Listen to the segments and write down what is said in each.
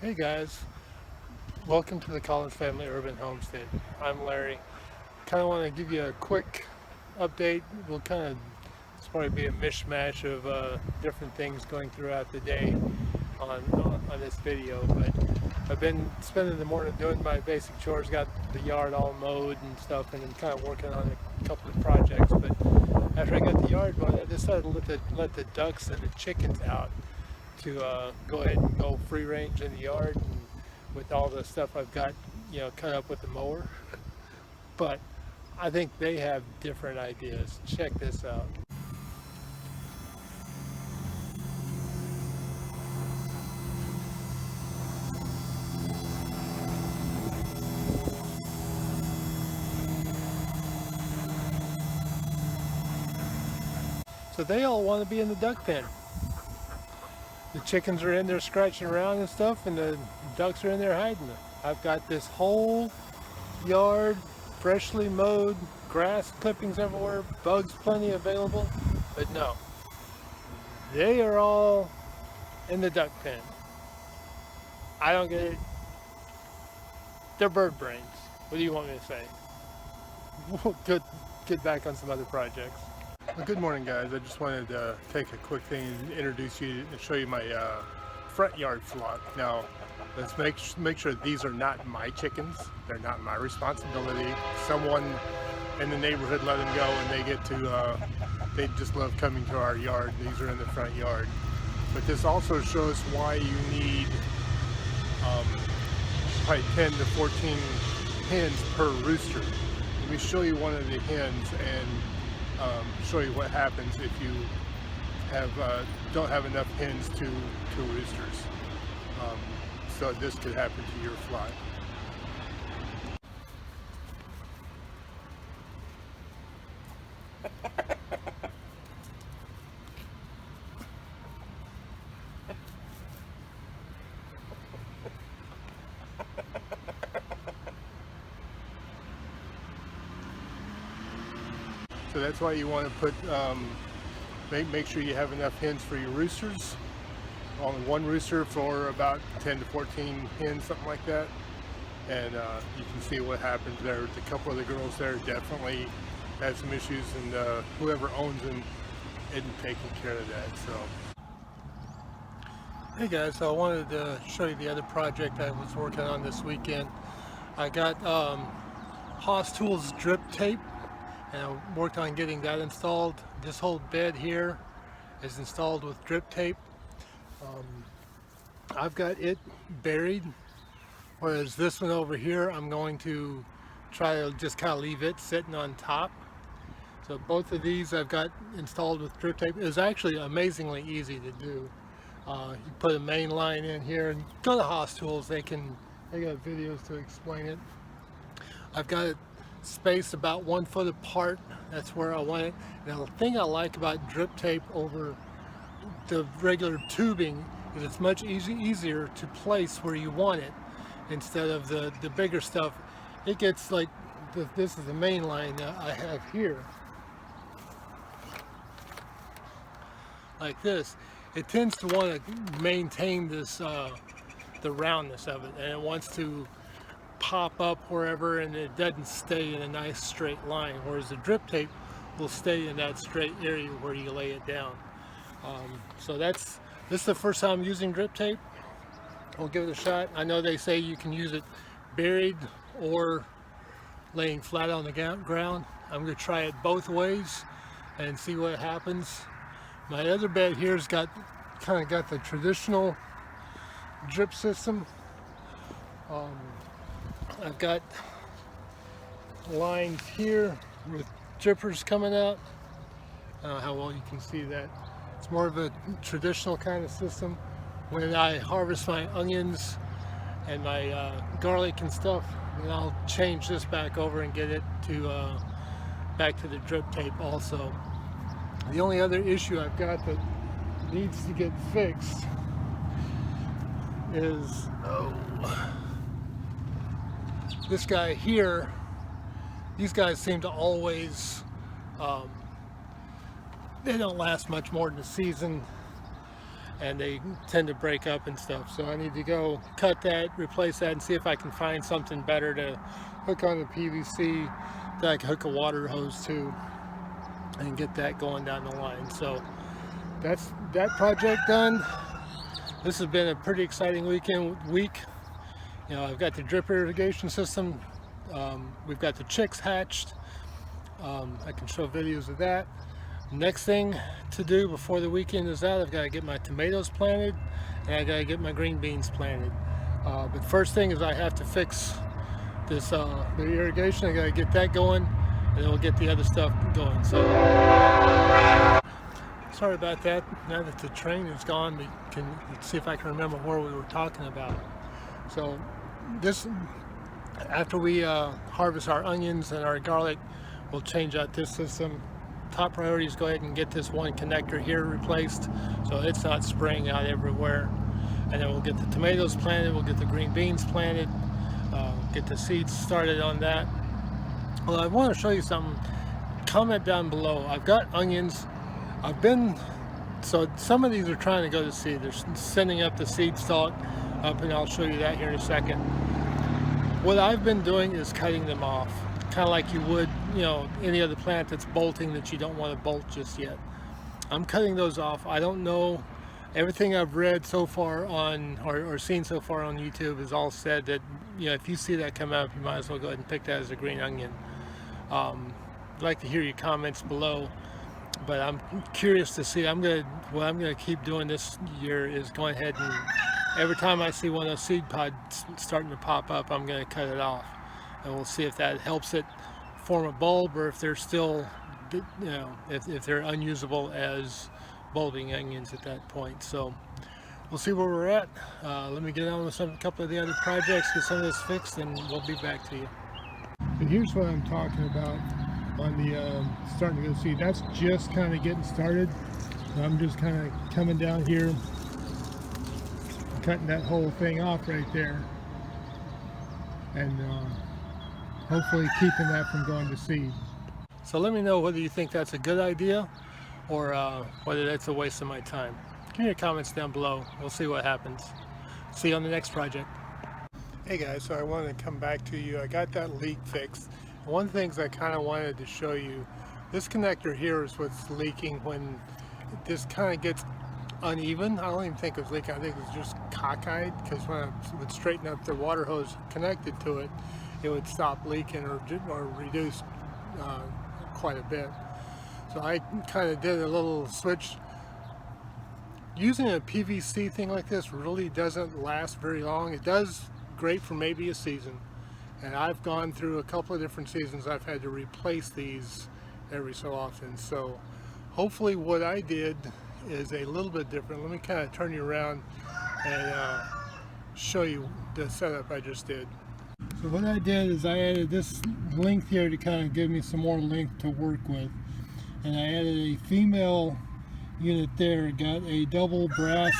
Hey guys, welcome to the Collins Family Urban Homestead. I'm Larry. Kind of want to give you a quick update. It's probably be a mishmash of different things going throughout the day on this video. But I've been spending the morning doing my basic chores, got the yard all mowed and stuff, and then kind of working on a couple of projects. But after I got the yard mowed, I decided to let the ducks and the chickens out to go ahead and go free range in the yard and with all the stuff I've got, cut up with the mower. But I think they have different ideas. Check this out. So they all want to be in the duck pen. The chickens are in there scratching around and stuff, and the ducks are in there hiding. I've got this whole yard freshly mowed, grass clippings everywhere, bugs plenty available, but no, they are all in the duck pen. I don't get it. They're bird brains. What do you want me to say? Good, get back on some other projects. Well, good morning, guys. I just wanted to take a quick thing and introduce you and show you my front yard flock. Now, let's make sure these are not my chickens. They're not my responsibility. Someone in the neighborhood let them go, and they get to. They just love coming to our yard. These are in the front yard. But this also shows why you need probably 10 to 14 hens per rooster. Let me show you one of the hens and show you what happens if you don't have enough hens to roosters. So this could happen to your flock. So that's why you want to put make sure you have enough hens for your roosters. Only one rooster for about 10 to 14 hens, something like that. And you can see what happens there. A couple of the girls there definitely had some issues, and whoever owns them isn't taking care of that. So, hey guys, so I wanted to show you the other project I was working on this weekend. I got Haas Tools drip tape, and I worked on getting that installed. This whole bed here is installed with drip tape. I've got it buried, whereas this one over here I'm going to try to just kind of leave it sitting on top. So both of these I've got installed with drip tape. It's actually amazingly easy to do. You put a main line in here and go to Haas Tools. They got videos to explain it. I've got it spaced about 1 foot apart. That's where I want it. Now the thing I like about drip tape over the regular tubing is it's much easier to place where you want it instead of the bigger stuff. It gets like this is the main line that I have here, like this. It tends to want to maintain this the roundness of it, and it wants to pop up wherever, and it doesn't stay in a nice straight line, whereas the drip tape will stay in that straight area where you lay it down. So this is the first time I'm using drip tape. I'll give it a shot. I know they say you can use it buried or laying flat on the ground. I'm going to try it both ways and see what happens. My other bed here's kind of got the traditional drip system. I've got lines here with drippers coming out. I don't know how well you can see that. It's more of a traditional kind of system. When I harvest my onions and my garlic and stuff, then I'll change this back over and get it to back to the drip tape also. The only other issue I've got that needs to get fixed is this guy here. These guys seem to always they don't last much more than a season. and they tend to break up and stuff. So I need to go cut that, replace that, and see if I can find something better to hook on the PVC that I can hook a water hose to and get that going down the line. So that's that project done. This has been a pretty exciting week. You know, I've got the drip irrigation system. We've got the chicks hatched. I can show videos of that. Next thing to do before the weekend is out, I've got to get my tomatoes planted and I got to get my green beans planted. But first thing is I have to fix this the irrigation. I got to get that going, and then we'll get the other stuff going. So sorry about that. Now that the train is gone, we can see if I can remember where we were talking about. So this, after we harvest our onions and our garlic, we'll change out this system. Top priority is go ahead and get this one connector here replaced so it's not spraying out everywhere. And then we'll get the tomatoes planted, we'll get the green beans planted, get the seeds started on that. Well, I want to show you something. Comment down below. I've got onions. So some of these are trying to go to seed. They're sending up the seed stalk up, and I'll show you that here in a second. What I've been doing is cutting them off, kind of like you would, you know, any other plant that's bolting that you don't want to bolt just yet. I'm cutting those off. I don't know, everything I've read so far on or seen so far on YouTube is all said that, you know, if you see that come up, you might as well go ahead and pick that as a green onion. I'd like to hear your comments below, but I'm curious to see. What I'm gonna keep doing this year is going ahead and every time I see one of those seed pods starting to pop up, I'm gonna cut it off, and we'll see if that helps it form a bulb, or if they're still, you know, if they're unusable as bulbing onions at that point. So we'll see where we're at. Let me get on with a couple of the other projects, get some of this fixed, and we'll be back to you. And here's what I'm talking about on the starting to go seed. That's just kind of getting started. So I'm just kind of coming down here, cutting that whole thing off right there, and hopefully keeping that from going to seed. So let me know whether you think that's a good idea or whether that's a waste of my time. Give me your comments down below. We'll see what happens. See you on the next project. Hey guys, so I wanted to come back to you. I got that leak fixed. One of the things I kind of wanted to show you, this connector here is what's leaking when this kind of gets uneven. I don't even think it's leaking. I think it's just cockeyed, because when I would straighten up the water hose connected to it, it would stop leaking or reduce quite a bit. So I kind of did a little switch. Using a PVC thing like this really doesn't last very long. It does great for maybe a season, and I've gone through a couple of different seasons. I've had to replace these every so often. So hopefully what I did is a little bit different. Let me kind of turn you around and show you the setup I just did. So what I did is I added this length here to kind of give me some more length to work with, and I added a female unit there. Got a double brass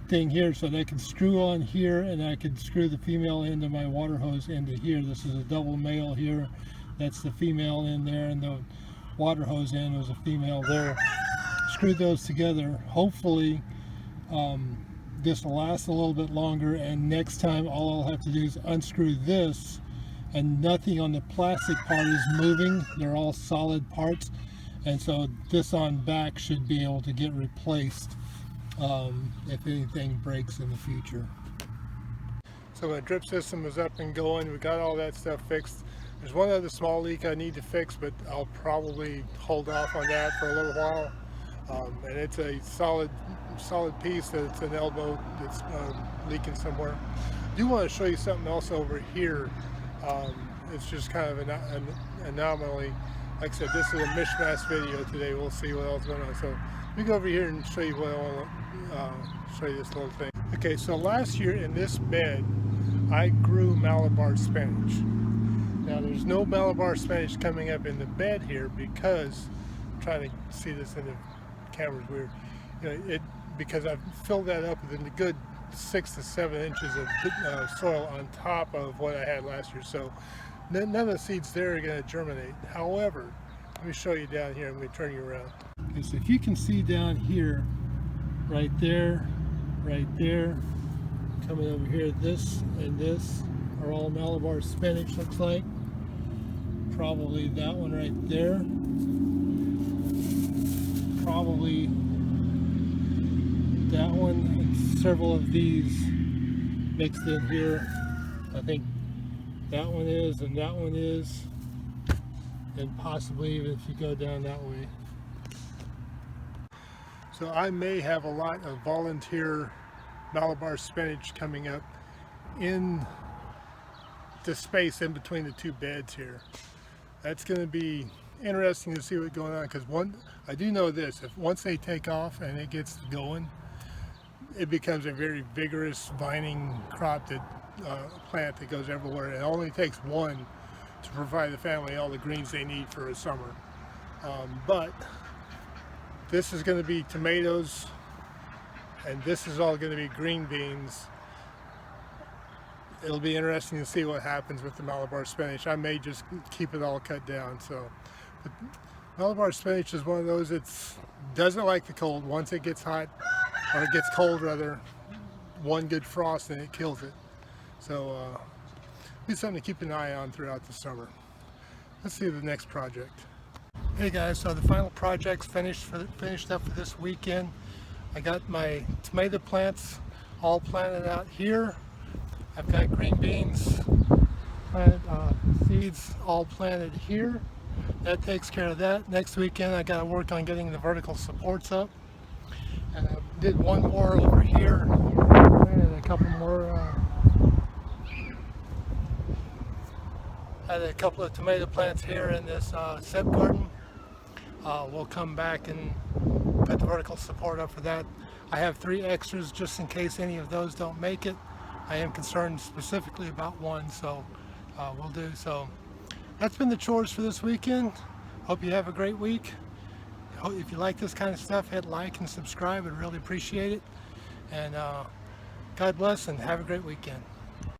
thing here so that I can screw on here, and I can screw the female end of my water hose into here. This is a double male here. That's the female in there, and the water hose end was a female there. Screw those together. Hopefully this will last a little bit longer, and next time all I'll have to do is unscrew this, and nothing on the plastic part is moving. They're all solid parts, and so this on back should be able to get replaced if anything breaks in the future. So my drip system is up and going. We got all that stuff fixed. There's one other small leak I need to fix, but I'll probably hold off on that for a little while. And it's a solid piece that's an elbow that's leaking somewhere. I do want to show you something else over here. It's just kind of an anomaly. Like I said, this is a mishmash video today. We'll see what else is going on. So let me go over here and show you what I want to show you, this little thing. Okay, so last year in this bed, I grew Malabar spinach. Now there's no Malabar spinach coming up in the bed here because I'm trying to see this in the camera's weird. You know, because I've filled that up with a good 6 to 7 inches of soil on top of what I had last year. So none of the seeds there are going to germinate. However, let me show you down here. I'm going to turn you around. Okay, so if you can see down here, right there, right there. Coming over here, this and this are all Malabar spinach, looks like. Probably that one right there. Probably that one, and several of these mixed in here. I think that one is, and that one is, and possibly even if you go down that way. So I may have a lot of volunteer Malabar spinach coming up in the space in between the two beds here. That's going to be interesting to see what's going on, because I do know this: if once they take off and it gets going, it becomes a very vigorous vining crop, that plant that goes everywhere. It only takes one to provide the family all the greens they need for a summer. But this is going to be tomatoes, and this is all going to be green beans. It'll be interesting to see what happens with the Malabar spinach. I may just keep it all cut down. So, but Malabar spinach is one of those that doesn't like the cold. Once it gets hot, or it gets cold rather, one good frost and it kills it. So it's something to keep an eye on throughout the summer. Let's see the next project. Hey guys, so the final project's finished up for this weekend. I got my tomato plants all planted out here. I've got green beans seeds all planted here. That takes care of that. Next weekend I got to work on getting the vertical supports up. And I did one more over here. Planted a couple more. Had a couple of tomato plants here in this set garden. We'll come back and put the vertical support up for that. I have 3 extras just in case any of those don't make it. I am concerned specifically about one, so we'll do. So that's been the chores for this weekend. Hope you have a great week. If you like this kind of stuff, hit like and subscribe. I'd really appreciate it. And God bless and have a great weekend.